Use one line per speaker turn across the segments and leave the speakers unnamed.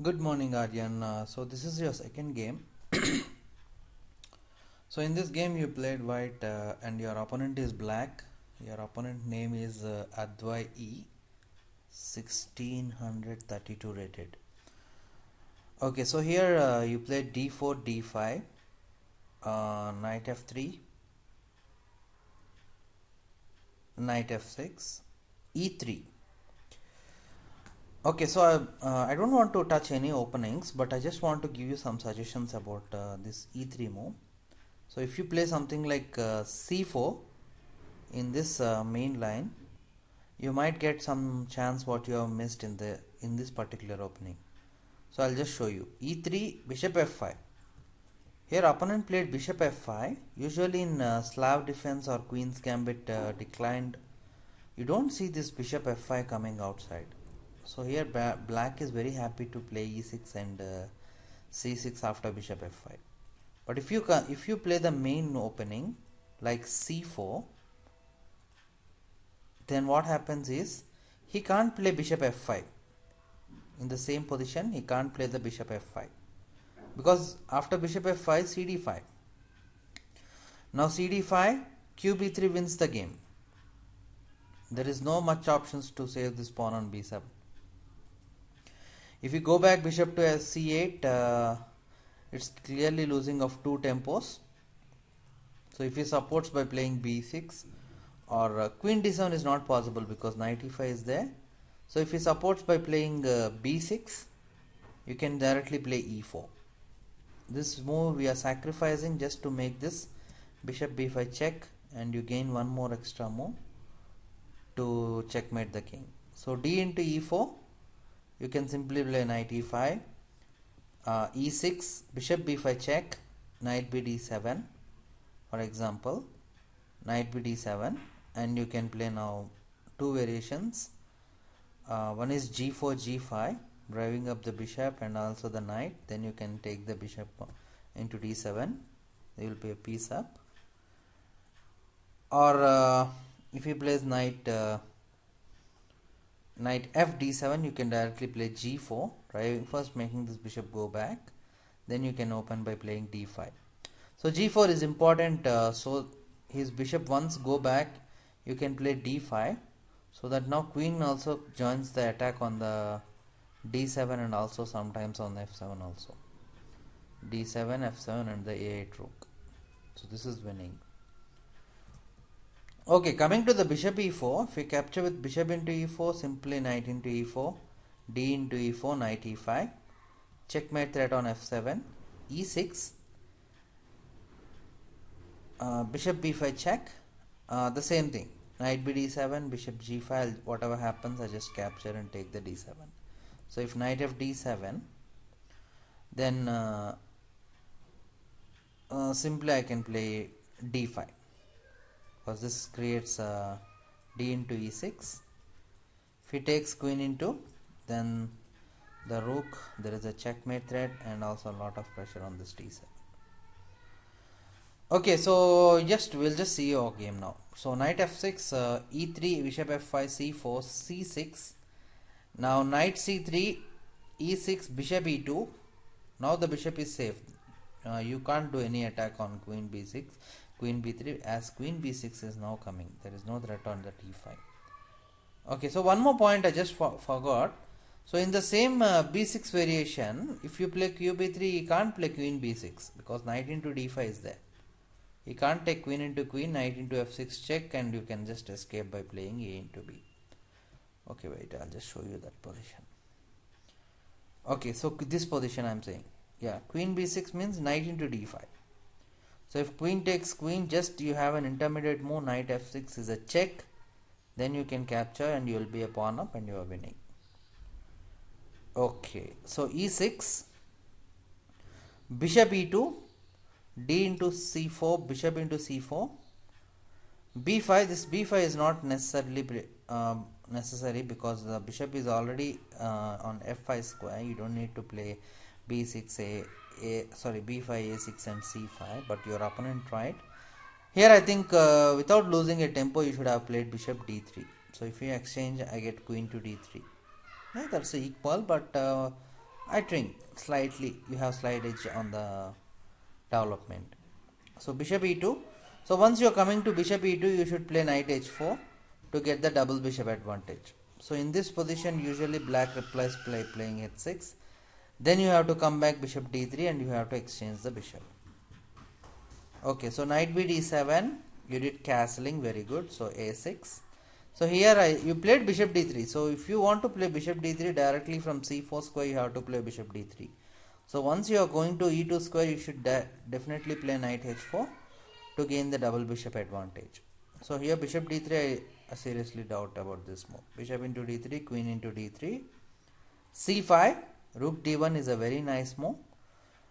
Good morning, Aryan. So this is your second game. So in this game you played white and your opponent is black. Your opponent name is Advai E, 1632 rated. Okay, so here you played D4, D5, Knight F3, Knight F6, E3. Okay, so I don't want to touch any openings, but I just want to give you some suggestions about this E3 move. So if you play something like C4 in this main line, you might get some chance what you have missed in this particular opening. So I'll just show you. E3, bishop f5. Here opponent played bishop f5. Usually in Slav defense or queen's gambit declined, you don't see this bishop f5 coming outside. So here black is very happy to play e6 and c6 after bishop f5. But if you play the main opening like c4, then what happens is he can't play bishop f5 in the same position. He can't play the bishop f5 because after bishop f5 cd5. Now cd5 qb3 wins the game. There is no much options to save this pawn on b7. If you go back bishop to c8, it's clearly losing of two tempos. So if he supports by playing b6 or queen d7 is not possible because knight e5 is there. So if he supports by playing b6, you can directly play e4. This move we are sacrificing just to make this bishop b5 check, and you gain one more extra move to checkmate the king. So d into e4, you can simply play knight e5, e6, bishop b5 check, knight b d7, for example, knight b d7, and you can play now two variations. One is g4 g5, driving up the bishop and also the knight. Then you can take the bishop into d7. There will be a piece up. Or if he plays knight f d7, you can directly play g4, driving first, making this bishop go back. Then you can open by playing d5. So g4 is important. So his bishop once go back, you can play d5. So that now queen also joins the attack on the d7 and also sometimes on f7 also. d7, f7 and the a8 rook. So this is winning. Okay, coming to the bishop e4, if we capture with bishop into e4, simply knight into e4, d into e4, knight e5, checkmate threat on f7, e6, bishop b5 check, the same thing, knight b d7, bishop g5, whatever happens I just capture and take the d7. So if knight f d7, then simply I can play d5 because this creates d into e6. If he takes queen into, then the rook, there is a checkmate threat and also a lot of pressure on this d7. Okay, so we'll just see your game now. So knight f6, e3, bishop f5, c4, c6. Now knight c3, e6, bishop e2. Now the bishop is safe. You can't do any attack on queen b6, queen b3, as queen b6 is now coming. There is no threat on the t5. Okay, so one more point I just forgot. So in the same b6 variation, if you play qb3, you can't play queen b6 because knight into d5 is there. You can't take queen into queen, knight into f6 check, and you can just escape by playing a into b. Okay, wait, I'll just show you that position. Okay, so this position I'm saying. Yeah, queen b6 means knight into d5. So if queen takes queen, just you have an intermediate move, knight f6 is a check. Then you can capture and you will be a pawn up and you are winning. Okay, so e6, bishop e2, d into c4, bishop into c4, b5. This b5 is not necessarily necessary because the bishop is already on f5 square. You don't need to play b6 b5 a6 and c5, but your opponent tried. Here I think without losing a tempo you should have played bishop d3. So if you exchange, I get queen to d3. Yeah, that's equal, but I think slightly you have slight edge on the development. So bishop e2. So once you are coming to bishop e2, you should play knight h4 to get the double bishop advantage. So in this position, usually black replies playing h6. Then you have to come back bishop d3 and you have to exchange the bishop. Okay, so knight b d7, you did castling, very good. So a6. So here you played bishop d3. So if you want to play bishop d3 directly from c4 square, you have to play bishop d3. So once you are going to e2 square, you should definitely play knight h4 to gain the double bishop advantage. So here bishop d3, I seriously doubt about this move. Bishop into d3, queen into d3, c5, rook d1 is a very nice move.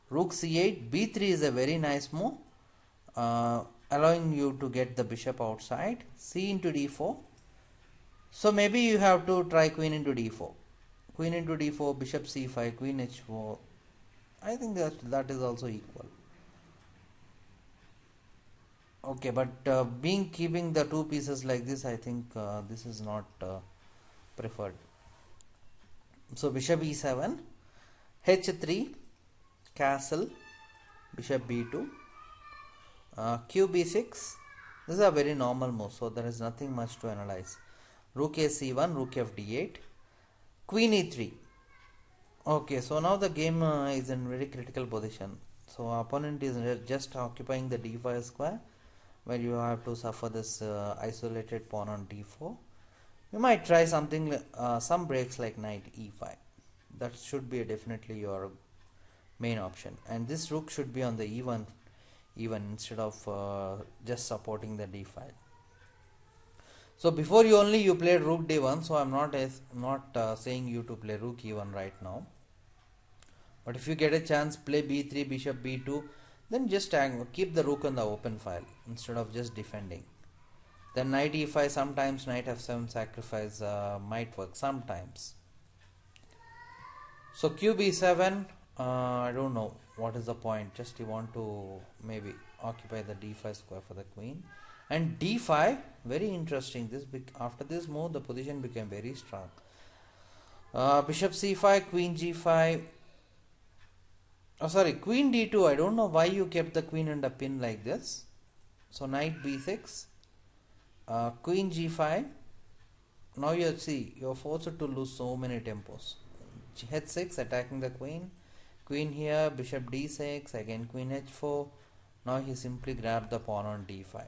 Rook c8, b3 is a very nice move, allowing you to get the bishop outside. C into d4. So maybe you have to try queen into d4. Queen into d4, bishop c5, queen h4. I think that is also equal. Okay, but keeping the two pieces like this, I think this is not preferred. So bishop e7, h3, castle, bishop b2, q b6. This is a very normal move, so there is nothing much to analyze. Rook a c1, rook f d8, queen e3. Okay, so now the game is in very critical position. So opponent is just occupying the d5 square, where you have to suffer this isolated pawn on d4. You might try something, some breaks like knight e5. That should be definitely your main option. And this rook should be on the e1 even instead of just supporting the d5. So before you played rook d1. So I'm not saying you to play rook e1 right now. But if you get a chance, play b3, bishop b2. Then just keep the rook on the open file instead of just defending. Then knight e5, sometimes knight f7 sacrifice might work sometimes. So q b7, I don't know what is the point. Just you want to maybe occupy the d5 square for the queen. And d5, very interesting. After this move, the position became very strong. Bishop c5, queen g5. Oh, sorry, queen d2. I don't know why you kept the queen and a pin like this. So knight b6, queen g5. Now you see you're forced to lose so many tempos. h6, attacking the queen. Queen here, bishop d6, again queen h4. Now he simply grabbed the pawn on d5.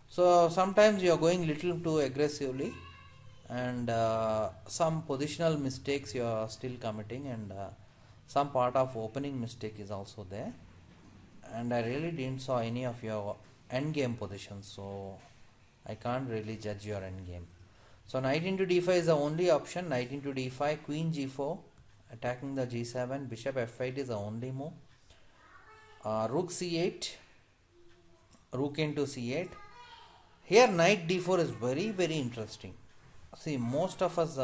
So sometimes you are going little too aggressively, and some positional mistakes you are still committing, and some part of opening mistake is also there. And I really didn't saw any of your end game positions, so I can't really judge your end game. So knight into d5 is the only option. Knight into d5, queen g4, attacking the g7, bishop f8 is the only move. Rook c8, rook into c8. Here knight d4 is very, very interesting. See, most of us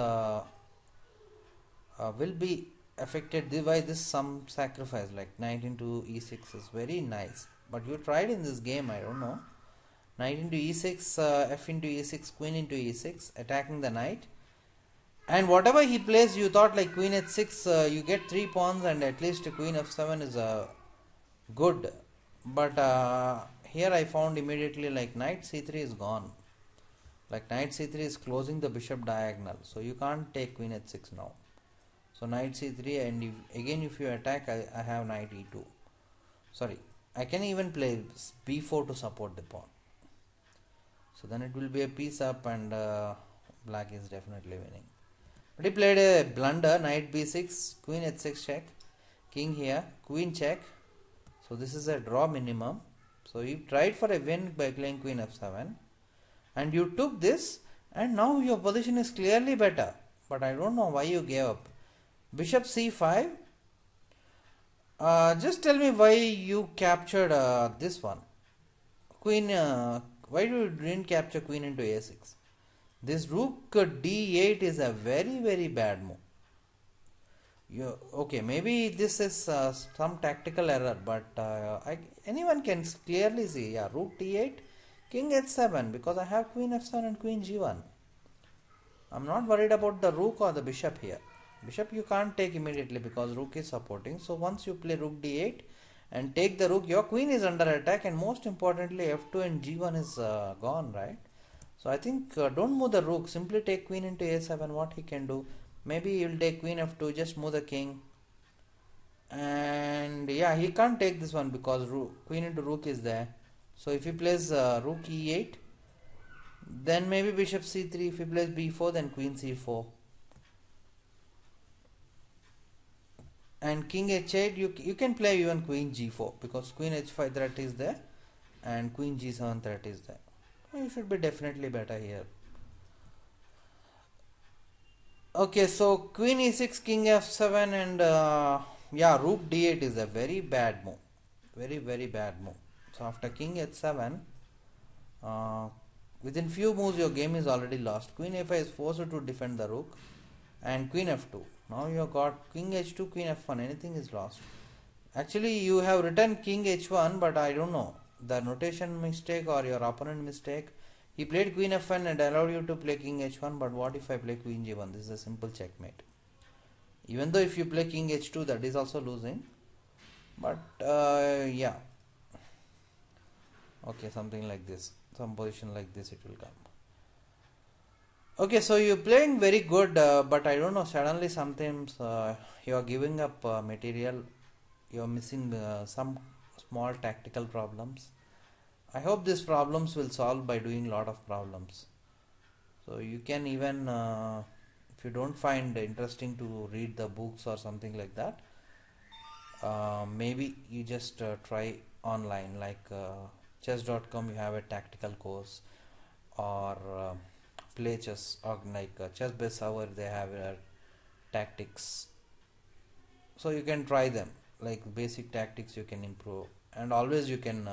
will be affected by this some sacrifice, like knight into e6 is very nice. But you tried in this game, I don't know. Knight into e6, f into e6, queen into e6, attacking the knight. And whatever he plays, you thought like queen h6, you get 3 pawns, and at least queen f7 is good. But here I found immediately like knight c3 is gone. Like knight c3 is closing the bishop diagonal, so you can't take queen h6 now. So knight c3, and if you attack, I have knight e2. Sorry, I can even play b4 to support the pawn. So then it will be a piece up, and black is definitely winning. But he played a blunder, knight b6, queen h6 check, king here, queen check. So this is a draw minimum. So you tried for a win by playing queen f7, and you took this, and now your position is clearly better. But I don't know why you gave up. Bishop c5. Just tell me why you captured this one. Queen. Why you didn't capture queen into a6? This rook d8 is a very, very bad move. Okay, maybe this is some tactical error, but anyone can clearly see. Yeah, rook d8, king h7, because I have queen f7 and queen g1. I'm not worried about the rook or the bishop here. Bishop you can't take immediately because rook is supporting. So once you play rook d8 and take the rook, your queen is under attack, and most importantly f2 and g1 is gone, right? So I think don't move the rook, simply take queen into a7. What he can do, maybe he'll take queen f2, just move the king. And yeah, he can't take this one because queen into rook is there. So if he plays rook e8, then maybe bishop c3. If he plays b4, then queen c4. And king h8, you can play even queen g4 because queen h5 threat is there and queen g7 threat is there. You should be definitely better here. Okay, so queen e6, king f7, and yeah, rook d8 is a very bad move. Very bad move. So after king h7, uh, within few moves your game is already lost. Queen a5 is forced to defend the rook, and queen f2. Now you have got king h2, queen f1. Anything is lost. Actually, you have written king h1, but I don't know the notation mistake or your opponent mistake. He played queen f1 and allowed you to play king h1, but what if I play queen g1? This is a simple checkmate. Even though if you play king h2, that is also losing. But yeah, okay, something like this, some position like this, it will come. Okay, so you're playing very good, but I don't know. Suddenly, sometimes you are giving up material. You are missing some small tactical problems. I hope these problems will solve by doing lot of problems. So you can even, if you don't find interesting to read the books or something like that, maybe you just try online like chess.com. You have a tactical course, or play chess, or like chess base server, they have tactics. So you can try them, like basic tactics you can improve, and always you can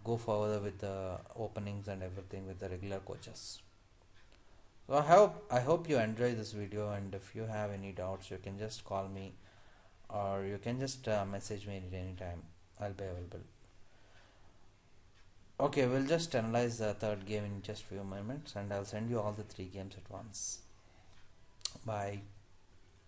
go further with the openings and everything with the regular coaches. So I hope you enjoy this video, and if you have any doubts you can just call me, or you can just message me at any time. I'll be available. Okay, we'll just analyze the third game in just few moments, and I'll send you all the three games at once. Bye.